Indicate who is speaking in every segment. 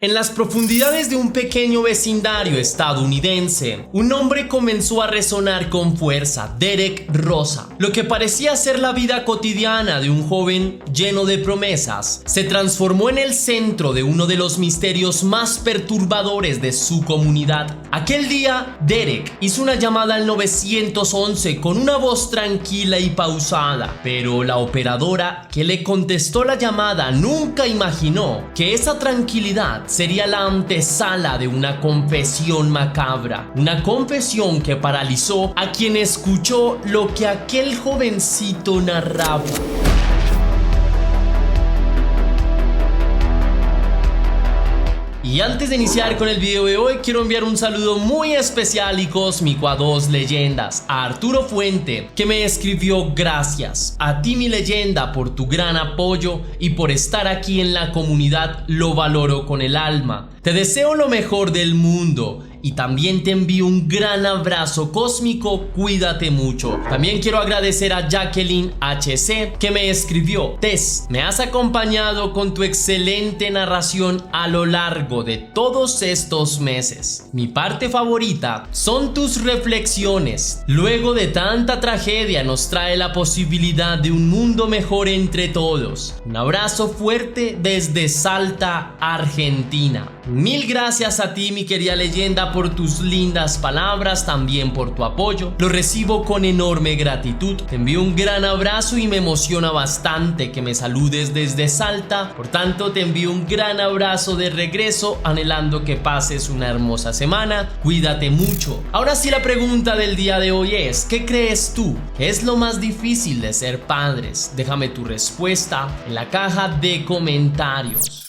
Speaker 1: En las profundidades de un pequeño vecindario estadounidense, un nombre comenzó a resonar con fuerza: Derek Rosa. Lo que parecía ser la vida cotidiana de un joven lleno de promesas, se transformó en el centro de uno de los misterios más perturbadores de su comunidad. Aquel día, Derek hizo una llamada al 911 con una voz tranquila y pausada, pero la operadora que le contestó la llamada nunca imaginó que esa tranquilidad sería la antesala de una confesión macabra, una confesión que paralizó a quien escuchó lo que aquel jovencito narraba. Y antes de iniciar con el video de hoy, quiero enviar un saludo muy especial y cósmico a dos leyendas: a Arturo Fuente, que me escribió gracias, a ti mi leyenda por tu gran apoyo y por estar aquí en la comunidad, lo valoro con el alma. Te deseo lo mejor del mundo y también te envío un gran abrazo cósmico, cuídate mucho. También quiero agradecer a Jacqueline HC, que me escribió: Tess, me has acompañado con tu excelente narración a lo largo de todos estos meses. Mi parte favorita son tus reflexiones. Luego de tanta tragedia nos trae la posibilidad de un mundo mejor entre todos. Un abrazo fuerte desde Salta, Argentina. Mil gracias a ti, mi querida leyenda, por tus lindas palabras, también por tu apoyo. Lo recibo con enorme gratitud. Te envío un gran abrazo y me emociona bastante que me saludes desde Salta. Por tanto, te envío un gran abrazo de regreso, anhelando que pases una hermosa semana. Cuídate mucho. Ahora sí, la pregunta del día de hoy es: ¿qué crees tú? ¿Qué es lo más difícil de ser padres? Déjame tu respuesta en la caja de comentarios.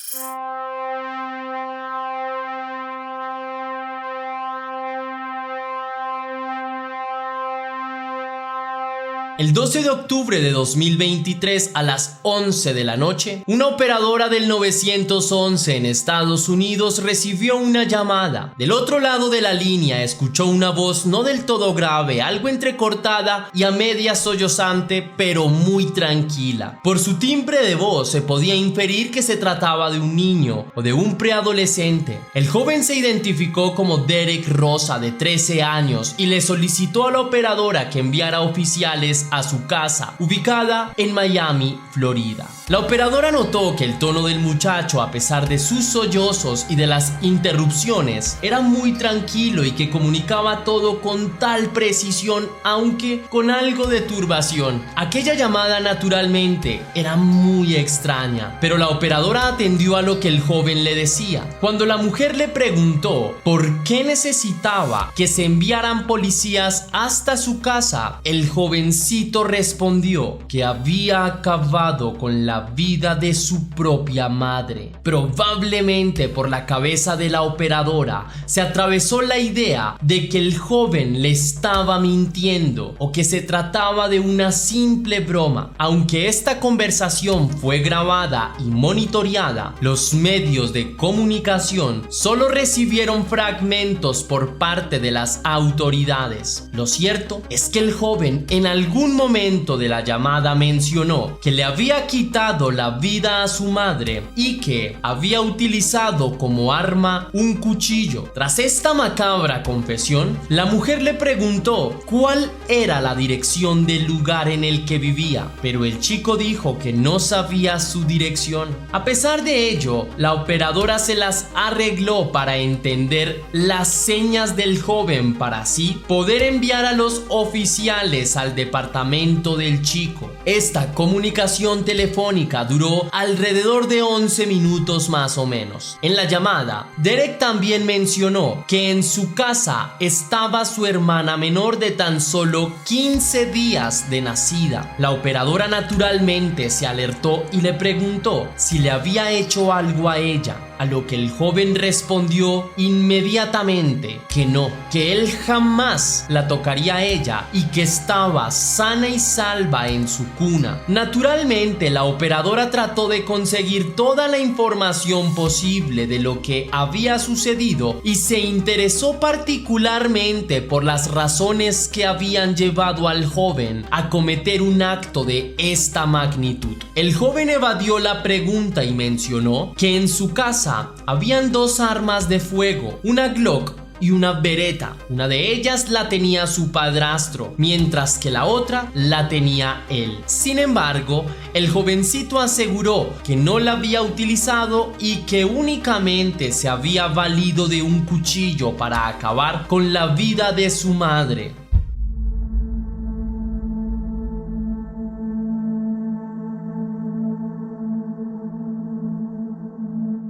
Speaker 1: El 12 de octubre de 2023 a las 11 de la noche, una operadora del 911 en Estados Unidos recibió una llamada. Del otro lado de la línea escuchó una voz no del todo grave, algo entrecortada y a media sollozante, pero muy tranquila. Por su timbre de voz se podía inferir que se trataba de un niño o de un preadolescente. El joven se identificó como Derek Rosa, de 13 años, y le solicitó a la operadora que enviara oficiales a su casa, ubicada en Miami, Florida. La operadora notó que el tono del muchacho, a pesar de sus sollozos y de las interrupciones, era muy tranquilo y que comunicaba todo con tal precisión, aunque con algo de turbación. Aquella llamada naturalmente era muy extraña, pero la operadora atendió a lo que el joven le decía. Cuando la mujer le preguntó por qué necesitaba que se enviaran policías hasta su casa, el jovencito respondió que había acabado con la vida de su propia madre. Probablemente por la cabeza de la operadora se atravesó la idea de que el joven le estaba mintiendo o que se trataba de una simple broma. Aunque esta conversación fue grabada y monitoreada, los medios de comunicación solo recibieron fragmentos por parte de las autoridades. Lo cierto es que el joven en algún momento de la llamada mencionó que le había quitado la vida a su madre y que había utilizado como arma un cuchillo. Tras esta macabra confesión, la mujer le preguntó cuál era la dirección del lugar en el que vivía, pero el chico dijo que no sabía su dirección. A pesar de ello, la operadora se las arregló para entender las señas del joven para así poder enviar a los oficiales al departamento del chico. Esta comunicación telefónica duró alrededor de 11 minutos más o menos. En la llamada, Derek también mencionó que en su casa estaba su hermana menor de tan solo 15 días de nacida. La operadora naturalmente se alertó y le preguntó si le había hecho algo a ella, a lo que el joven respondió inmediatamente que no, que él jamás la tocaría a ella y que estaba sana y salva en su cuna. Naturalmente, la operadora trató de conseguir toda la información posible de lo que había sucedido y se interesó particularmente por las razones que habían llevado al joven a cometer un acto de esta magnitud. El joven evadió la pregunta y mencionó que en su casa casa habían 2 armas de fuego, una Glock y una Beretta. Una de ellas la tenía su padrastro, mientras que la otra la tenía él. Sin embargo, el jovencito aseguró que no la había utilizado y que únicamente se había valido de un cuchillo para acabar con la vida de su madre.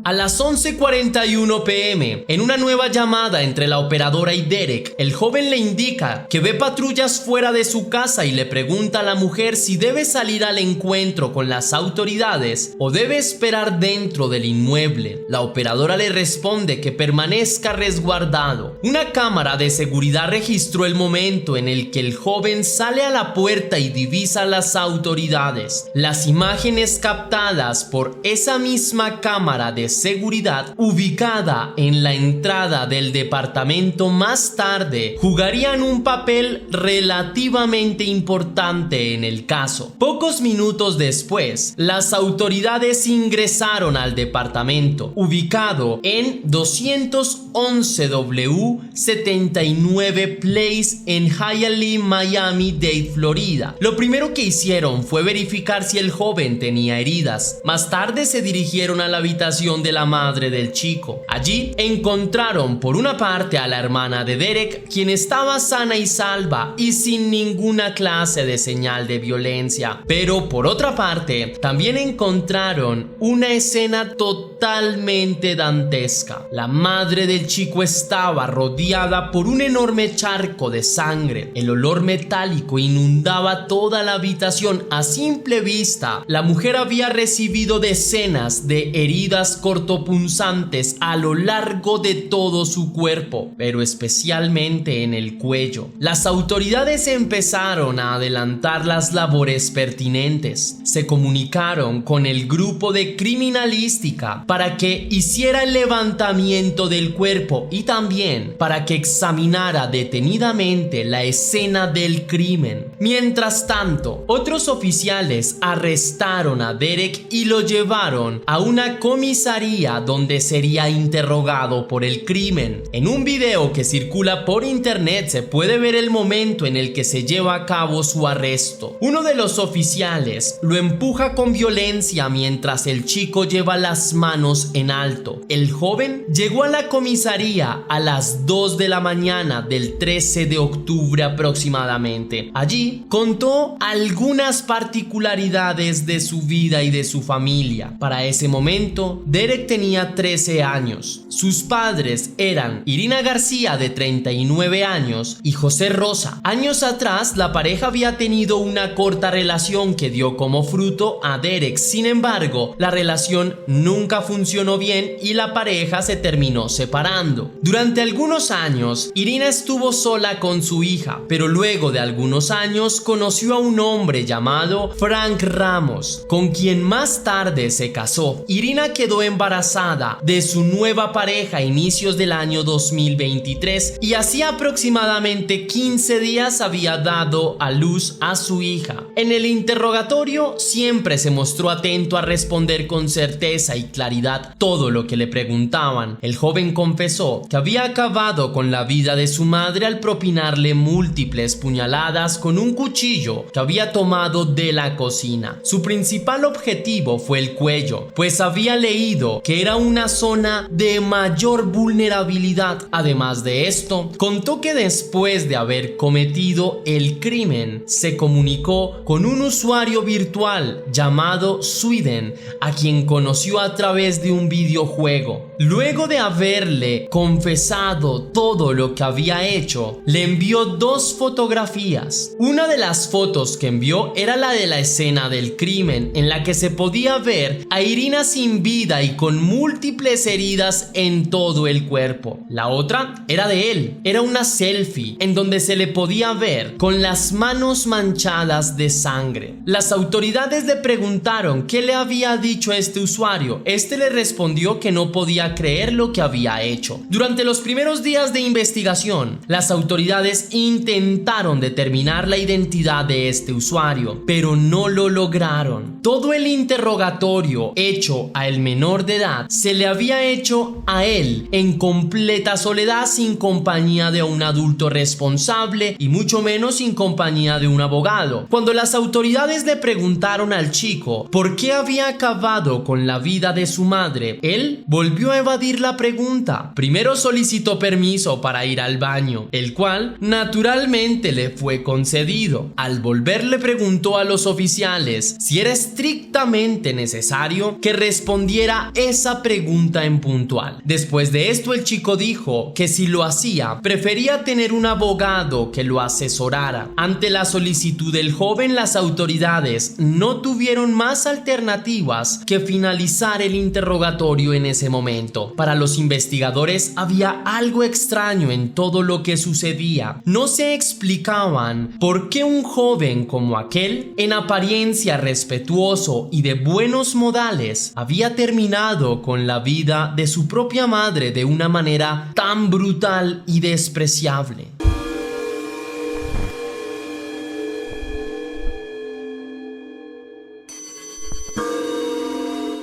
Speaker 1: A las 11:41 p.m., en una nueva llamada entre la operadora y Derek, el joven le indica que ve patrullas fuera de su casa y le pregunta a la mujer si debe salir al encuentro con las autoridades o debe esperar dentro del inmueble. La operadora le responde que permanezca resguardado. Una cámara de seguridad registró el momento en el que el joven sale a la puerta y divisa a las autoridades. Las imágenes captadas por esa misma cámara de seguridad ubicada en la entrada del departamento más tarde jugarían un papel relativamente importante en el caso. Pocos minutos después, las autoridades ingresaron al departamento ubicado en 211W 79 Place en Hialeah, Miami-Dade, Florida. Lo primero que hicieron fue verificar si el joven tenía heridas. Más tarde se dirigieron a la habitación de la madre del chico. Allí encontraron por una parte a la hermana de Derek, quien estaba sana y salva y sin ninguna clase de señal de violencia, pero por otra parte también encontraron una escena totalmente dantesca. La madre del chico estaba rodeada por un enorme charco de sangre. El olor metálico inundaba toda la habitación. A simple vista, la mujer había recibido decenas de heridas cortopunzantes a lo largo de todo su cuerpo, pero especialmente en el cuello. Las autoridades empezaron a adelantar las labores pertinentes. Se comunicaron con el grupo de criminalística para que hiciera el levantamiento del cuerpo y también para que examinara detenidamente la escena del crimen. Mientras tanto, otros oficiales arrestaron a Derek y lo llevaron a una comisaría donde sería interrogado por el crimen. En un video que circula por internet se puede ver el momento en el que se lleva a cabo su arresto. Uno de los oficiales lo empuja con violencia mientras el chico lleva las manos en alto. El joven llegó a la comisaría a las 2 de la mañana del 13 de octubre aproximadamente. Allí contó algunas particularidades de su vida y de su familia. Para ese momento, Derek tenía 13 años. Sus padres eran Irina García, de 39 años, y José Rosa. Años atrás, la pareja había tenido una corta relación que dio como fruto a Derek. Sin embargo, la relación nunca funcionó bien y la pareja se terminó separando. Durante algunos años, Irina estuvo sola con su hija, pero luego de algunos años conoció a un hombre llamado Frank Ramos, con quien más tarde se casó. Irina quedó embarazada de su nueva pareja a inicios del año 2023 y hacía aproximadamente 15 días había dado a luz a su hija. En el interrogatorio siempre se mostró atento a responder con certeza y claridad todo lo que le preguntaban. El joven confesó que había acabado con la vida de su madre al propinarle múltiples puñaladas con un cuchillo que había tomado de la cocina. Su principal objetivo fue el cuello, pues había leído que era una zona de mayor vulnerabilidad. Además de esto, contó que después de haber cometido el crimen, se comunicó con un usuario virtual llamado Sweden, a quien conoció a través de un videojuego. Luego de haberle confesado todo lo que había hecho, le envió 2 fotografías. Una de las fotos que envió era la de la escena del crimen, en la que se podía ver a Irina sin vida y con múltiples heridas en todo el cuerpo. La otra era de él, era una selfie en donde se le podía ver con las manos manchadas de sangre. Las autoridades le preguntaron qué le había dicho a este usuario. Este le respondió que no podía creer lo que había hecho. Durante los primeros días de investigación, las autoridades intentaron determinar la identidad de este usuario, pero no lo lograron. Todo el interrogatorio hecho al menor menor de edad se le había hecho a él en completa soledad, sin compañía de un adulto responsable y mucho menos sin compañía de un abogado. Cuando las autoridades le preguntaron al chico por qué había acabado con la vida de su madre, él volvió a evadir la pregunta. Primero solicitó permiso para ir al baño, el cual naturalmente le fue concedido. Al volver le preguntó a los oficiales si era estrictamente necesario que respondiera esa pregunta en puntual. Después de esto el chico dijo que si lo hacía prefería tener un abogado que lo asesorara. Ante la solicitud del joven, las autoridades no tuvieron más alternativas que finalizar el interrogatorio en ese momento. Para los investigadores había algo extraño en todo lo que sucedía. No se explicaban por qué un joven como aquel, en apariencia respetuoso y de buenos modales, había terminado con la vida de su propia madre de una manera tan brutal y despreciable.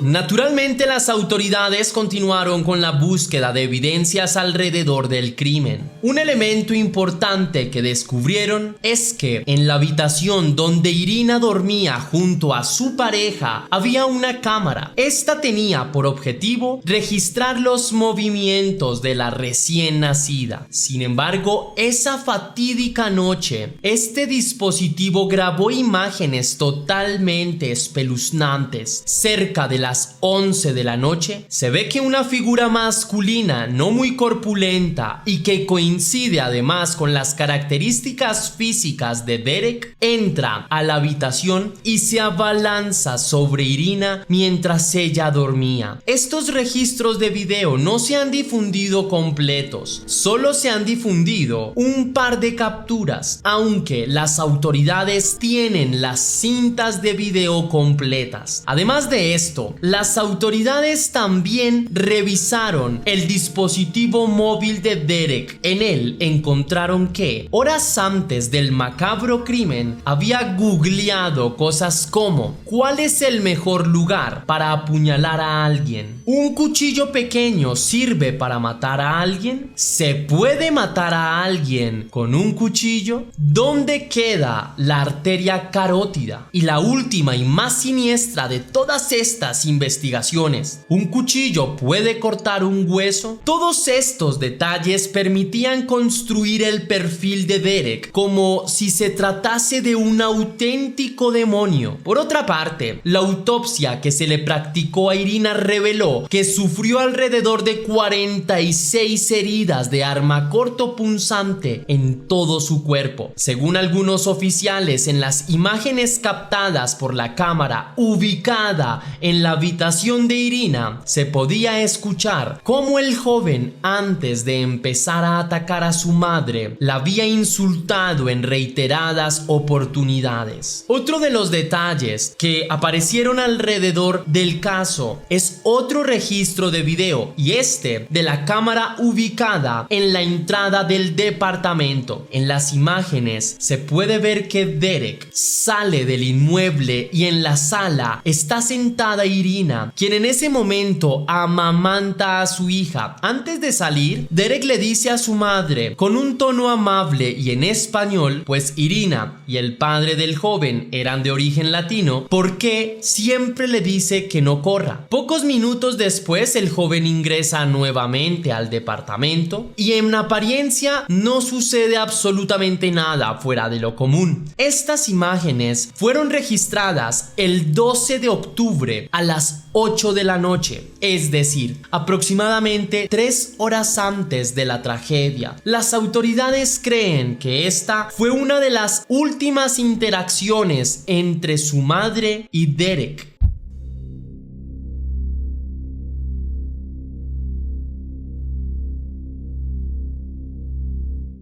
Speaker 1: Naturalmente, las autoridades continuaron con la búsqueda de evidencias alrededor del crimen. Un elemento importante que descubrieron es que en la habitación donde Irina dormía junto a su pareja había una cámara. Esta tenía por objetivo registrar los movimientos de la recién nacida. Sin embargo, esa fatídica noche, este dispositivo grabó imágenes totalmente espeluznantes. Cerca de las 11 de la noche, se ve que una figura masculina no muy corpulenta y que coincide además con las características físicas de Derek entra a la habitación y se abalanza sobre Irina mientras ella dormía. Estos registros de video no se han difundido completos, solo se han difundido un par de capturas, aunque las autoridades tienen las cintas de video completas. Además de esto, las autoridades también revisaron el dispositivo móvil de Derek. En él encontraron que, horas antes del macabro crimen, había googleado cosas como: ¿cuál es el mejor lugar para apuñalar a alguien? ¿Un cuchillo pequeño sirve para matar a alguien? ¿Se puede matar a alguien con un cuchillo? ¿Dónde queda la arteria carótida? Y la última y más siniestra de todas estas investigaciones: ¿un cuchillo puede cortar un hueso? Todos estos detalles permitían construir el perfil de Derek como si se tratase de un auténtico demonio. Por otra parte, la autopsia que se le practicó a Irina reveló que sufrió alrededor de 46 heridas de arma cortopunzante en todo su cuerpo. Según algunos oficiales, en las imágenes captadas por la cámara ubicada en la habitación de Irina, se podía escuchar cómo el joven, antes de empezar a atacar a su madre, la había insultado en reiteradas oportunidades. Otro de los detalles que aparecieron alrededor del caso es otro registro de video, y este de la cámara ubicada en la entrada del departamento. En las imágenes se puede ver que Derek sale del inmueble y en la sala está sentada Irina, quien en ese momento amamanta a su hija. Antes de salir, Derek le dice a su madre con un tono amable y en español, pues Irina y el padre del joven eran de origen latino, ¿por qué siempre le dice que no corra? Pocos minutos después, el joven ingresa nuevamente al departamento y en apariencia no sucede absolutamente nada fuera de lo común. Estas imágenes fueron registradas el 12 de octubre a las 8 de la noche, es decir, aproximadamente 3 horas antes de la tragedia. Las autoridades creen que esta fue una de las últimas interacciones entre su madre y Derek.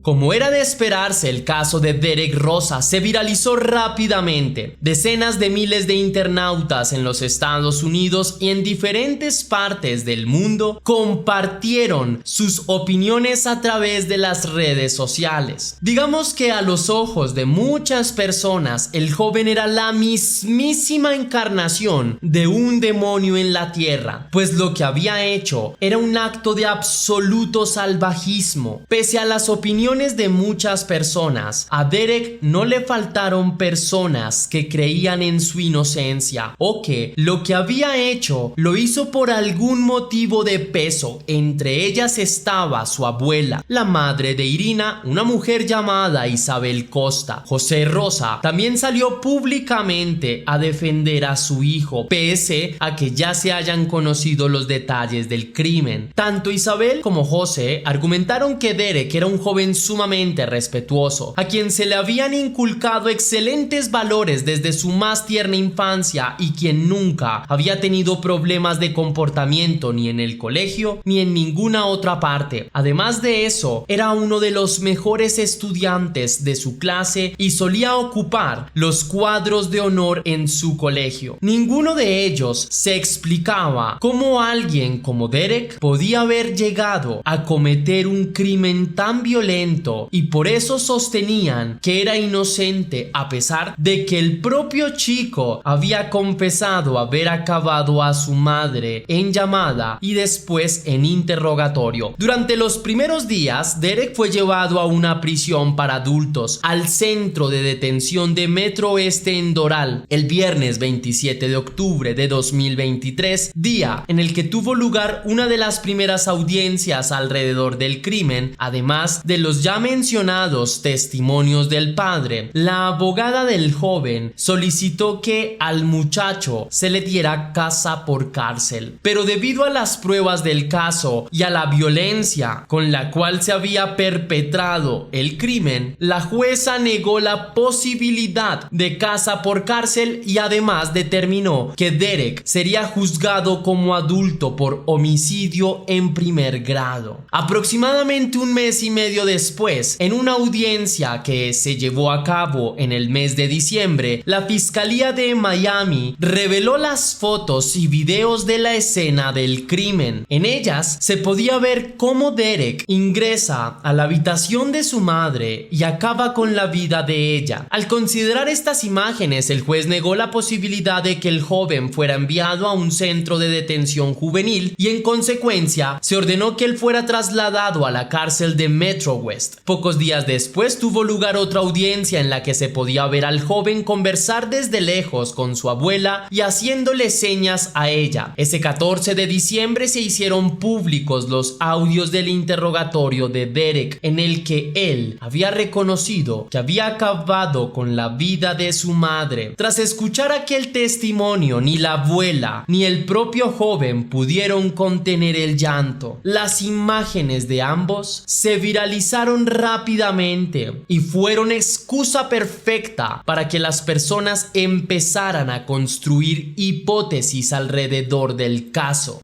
Speaker 1: Como era de esperarse, el caso de Derek Rosa se viralizó rápidamente. Decenas de miles de internautas en los Estados Unidos y en diferentes partes del mundo compartieron sus opiniones a través de las redes sociales. Digamos que a los ojos de muchas personas, el joven era la mismísima encarnación de un demonio en la tierra, pues lo que había hecho era un acto de absoluto salvajismo. Pese a las opiniones de muchas personas, a Derek no le faltaron personas que creían en su inocencia o que lo que había hecho lo hizo por algún motivo de peso. Entre ellas estaba su abuela, la madre de Irina, una mujer llamada Isabel Costa. José Rosa también salió públicamente a defender a su hijo, pese a que ya se hayan conocido los detalles del crimen. Tanto Isabel como José argumentaron que Derek era un joven sumamente respetuoso, a quien se le habían inculcado excelentes valores desde su más tierna infancia y quien nunca había tenido problemas de comportamiento ni en el colegio ni en ninguna otra parte. Además de eso, era uno de los mejores estudiantes de su clase y solía ocupar los cuadros de honor en su colegio. Ninguno de ellos se explicaba cómo alguien como Derek podía haber llegado a cometer un crimen tan violento, y por eso sostenían que era inocente, a pesar de que el propio chico había confesado haber acabado a su madre en llamada y después en interrogatorio. Durante los primeros días, Derek fue llevado a una prisión para adultos, al centro de detención de Metro Oeste en Doral, el viernes 27 de octubre de 2023, día en el que tuvo lugar una de las primeras audiencias alrededor del crimen. Además de los ya mencionados testimonios del padre, la abogada del joven solicitó que al muchacho se le diera casa por cárcel, pero debido a las pruebas del caso y a la violencia con la cual se había perpetrado el crimen, la jueza negó la posibilidad de casa por cárcel y además determinó que Derek sería juzgado como adulto por homicidio en primer grado. Aproximadamente un mes y medio después, en una audiencia que se llevó a cabo en el mes de diciembre, la Fiscalía de Miami reveló las fotos y videos de la escena del crimen. En ellas se podía ver cómo Derek ingresa a la habitación de su madre y acaba con la vida de ella. Al considerar estas imágenes, el juez negó la posibilidad de que el joven fuera enviado a un centro de detención juvenil y en consecuencia se ordenó que él fuera trasladado a la cárcel de Metro West. Pocos días después tuvo lugar otra audiencia en la que se podía ver al joven conversar desde lejos con su abuela y haciéndole señas a ella. Ese 14 de diciembre se hicieron públicos los audios del interrogatorio de Derek, en el que él había reconocido que había acabado con la vida de su madre. Tras escuchar aquel testimonio, ni la abuela ni el propio joven pudieron contener el llanto. Las imágenes de ambos se viralizaron rápidamente y fueron excusa perfecta para que las personas empezaran a construir hipótesis alrededor del caso.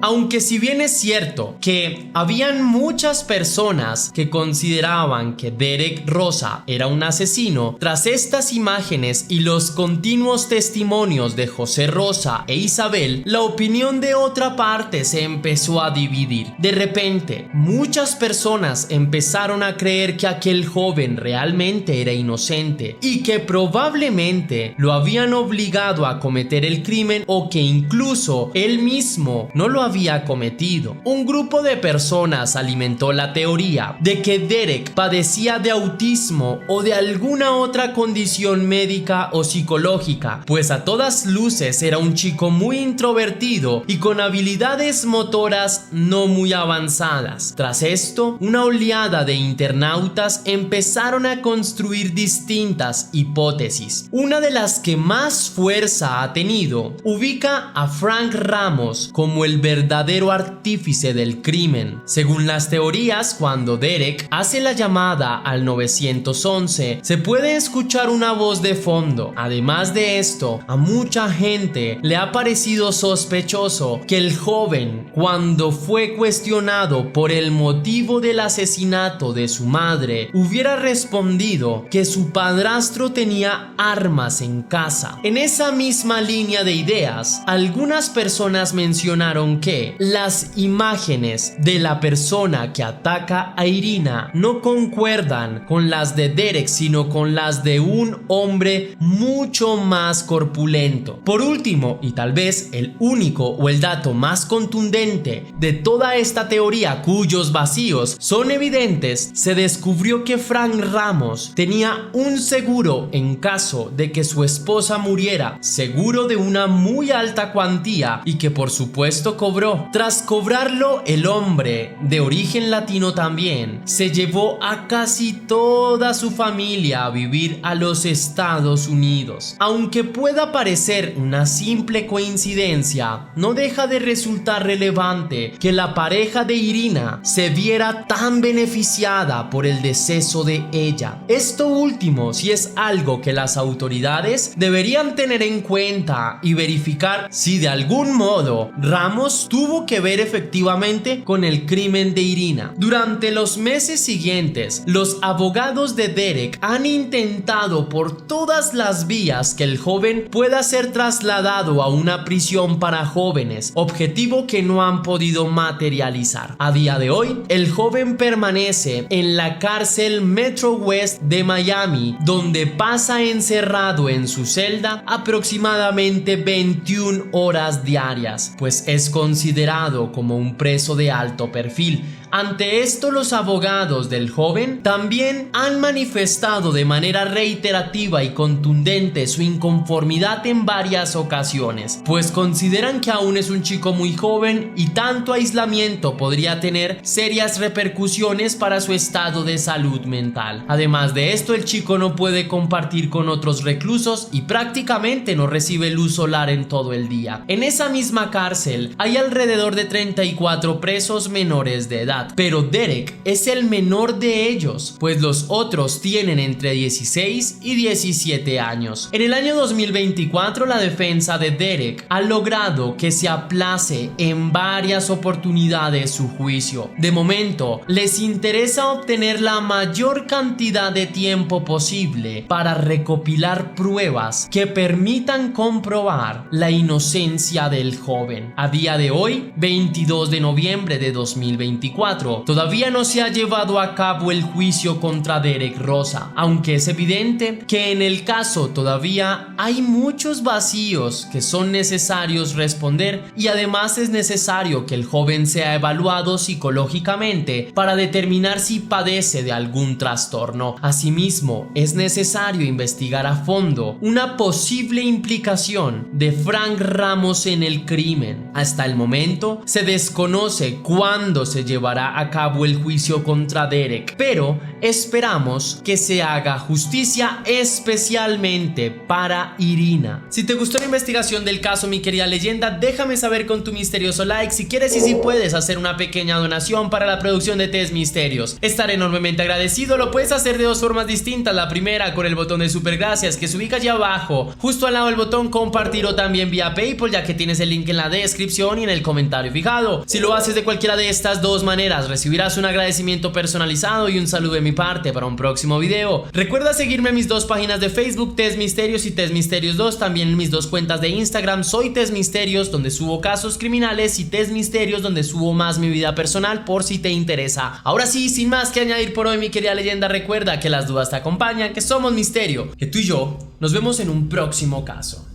Speaker 1: Aunque si bien es cierto que habían muchas personas que consideraban que Derek Rosa era un asesino, tras estas imágenes y los continuos testimonios de José Rosa e Isabel, la opinión de otra parte se empezó a dividir. De repente, muchas personas empezaron a creer que aquel joven realmente era inocente y que probablemente lo habían obligado a cometer el crimen o que incluso él mismo no lo había cometido. Un grupo de personas alimentó la teoría de que Derek padecía de autismo o de alguna otra condición médica o psicológica, pues a todas luces era un chico muy introvertido y con habilidades motoras no muy avanzadas. Tras esto, una oleada de internautas empezaron a construir distintas hipótesis. Una de las que más fuerza ha tenido ubica a Frank Ramos como el verdadero verdadero artífice del crimen. Según las teorías, cuando Derek hace la llamada al 911, se puede escuchar una voz de fondo. Además de esto, a mucha gente le ha parecido sospechoso que el joven, cuando fue cuestionado por el motivo del asesinato de su madre, hubiera respondido que su padrastro tenía armas en casa. En esa misma línea de ideas, algunas personas mencionaron que las imágenes de la persona que ataca a Irina no concuerdan con las de Derek, sino con las de un hombre mucho más corpulento. Por último, y tal vez el único o el dato más contundente de toda esta teoría, cuyos vacíos son evidentes, se descubrió que Frank Ramos tenía un seguro en caso de que su esposa muriera, seguro de una muy alta cuantía, y que por supuesto cobró. Tras cobrarlo, el hombre, de origen latino también, se llevó a casi toda su familia a vivir a los Estados Unidos. Aunque pueda parecer una simple coincidencia, no deja de resultar relevante que la pareja de Irina se viera tan beneficiada por el deceso de ella. Esto último sí es algo que las autoridades deberían tener en cuenta y verificar si de algún modo Ramos tuvo que ver efectivamente con el crimen de Irina. Durante los meses siguientes, los abogados de Derek han intentado por todas las vías que el joven pueda ser trasladado a una prisión para jóvenes, objetivo que no han podido materializar. A día de hoy, el joven permanece en la cárcel Metro West de Miami, donde pasa encerrado en su celda aproximadamente 21 horas diarias, pues es considerado como un preso de alto perfil. Ante esto, los abogados del joven también han manifestado de manera reiterativa y contundente su inconformidad en varias ocasiones, pues consideran que aún es un chico muy joven y tanto aislamiento podría tener serias repercusiones para su estado de salud mental. Además de esto, el chico no puede compartir con otros reclusos y prácticamente no recibe luz solar en todo el día. En esa misma cárcel hay alrededor de 34 presos menores de edad, pero Derek es el menor de ellos, pues los otros tienen entre 16 y 17 años. En el año 2024, la defensa de Derek ha logrado que se aplace en varias oportunidades su juicio. De momento, les interesa obtener la mayor cantidad de tiempo posible para recopilar pruebas que permitan comprobar la inocencia del joven. A día de hoy, 22 de noviembre de 2024, todavía no se ha llevado a cabo el juicio contra Derek Rosa, aunque es evidente que en el caso todavía hay muchos vacíos que son necesarios responder, y además es necesario que el joven sea evaluado psicológicamente para determinar si padece de algún trastorno. Asimismo, es necesario investigar a fondo una posible implicación de Frank Ramos en el crimen. Hasta el momento se desconoce cuándo se llevará a cabo el juicio contra Derek, pero esperamos que se haga justicia especialmente para Irina. Si te gustó la investigación del caso, mi querida leyenda, déjame saber con tu misterioso like. Si quieres y si puedes hacer una pequeña donación para la producción de Test Misterios, estaré enormemente agradecido. Lo puedes hacer de dos formas distintas. La primera, con el botón de super gracias que se ubica allá abajo, justo al lado del botón compartir, o también vía PayPal, ya que tienes el link en la descripción y en el comentario fijado. Si lo haces de cualquiera de estas dos maneras, recibirás un agradecimiento personalizado y un saludo de mi parte para un próximo video. Recuerda seguirme en mis dos páginas de Facebook, Test Misterios y Test Misterios 2, también en mis dos cuentas de Instagram, Soy Test Misterios, donde subo casos criminales, y Test Misterios, donde subo más mi vida personal, por si te interesa. Ahora sí, sin más que añadir por hoy, mi querida leyenda, recuerda que las dudas te acompañan, que somos misterio, que tú y yo nos vemos en un próximo caso.